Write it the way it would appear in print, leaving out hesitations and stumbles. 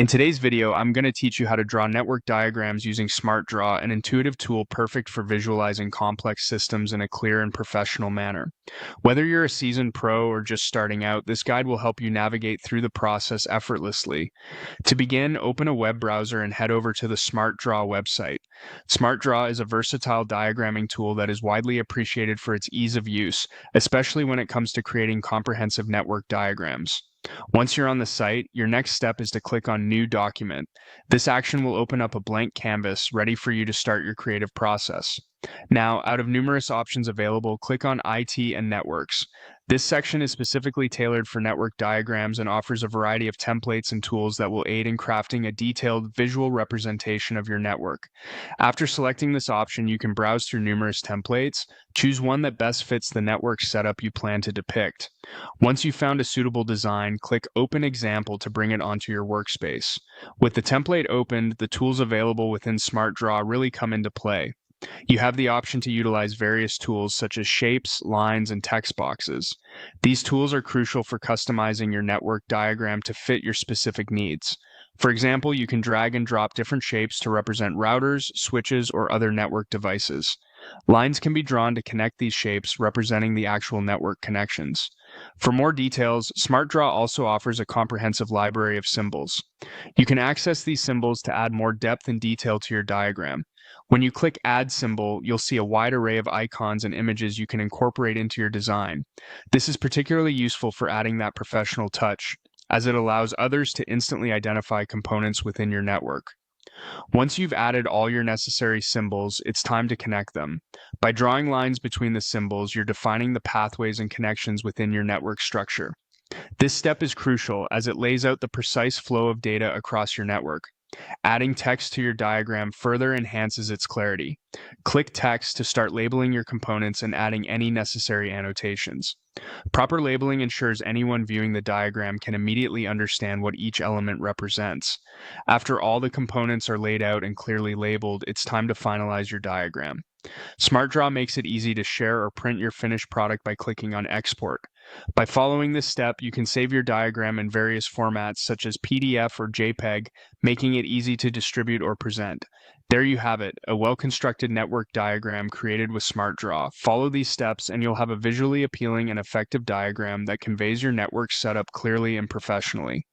In today's video, I'm going to teach you how to draw network diagrams using Smartdraw, an intuitive tool perfect for visualizing complex systems in a clear and professional manner. Whether you're a seasoned pro or just starting out, this guide will help you navigate through the process effortlessly. To begin, open a web browser and head over to the Smartdraw website. Smartdraw is a versatile diagramming tool that is widely appreciated for its ease of use, especially when it comes to creating comprehensive network diagrams. Once you're on the site, your next step is to click on New Document. This action will open up a blank canvas ready for you to start your creative process. Now, out of numerous options available, click on IT and Networks. This section is specifically tailored for network diagrams and offers a variety of templates and tools that will aid in crafting a detailed visual representation of your network. After selecting this option, you can browse through numerous templates. Choose one that best fits the network setup you plan to depict. Once you've found a suitable design, click Open Example to bring it onto your workspace. With the template opened, the tools available within SmartDraw really come into play. You have the option to utilize various tools such as shapes, lines, and text boxes. These tools are crucial for customizing your network diagram to fit your specific needs. For example, you can drag and drop different shapes to represent routers, switches, or other network devices. Lines can be drawn to connect these shapes, representing the actual network connections. For more details, SmartDraw also offers a comprehensive library of symbols. You can access these symbols to add more depth and detail to your diagram. When you click Add Symbol, you'll see a wide array of icons and images you can incorporate into your design. This is particularly useful for adding that professional touch, as it allows others to instantly identify components within your network. Once you've added all your necessary symbols, it's time to connect them. By drawing lines between the symbols, you're defining the pathways and connections within your network structure. This step is crucial as it lays out the precise flow of data across your network. Adding text to your diagram further enhances its clarity. Click Text to start labeling your components and adding any necessary annotations. Proper labeling ensures anyone viewing the diagram can immediately understand what each element represents. After all the components are laid out and clearly labeled, it's time to finalize your diagram. SmartDraw makes it easy to share or print your finished product by clicking on Export. By following this step, you can save your diagram in various formats such as PDF or JPEG, making it easy to distribute or present. There you have it, a well-constructed network diagram created with SmartDraw. Follow these steps and you'll have a visually appealing and effective diagram that conveys your network setup clearly and professionally.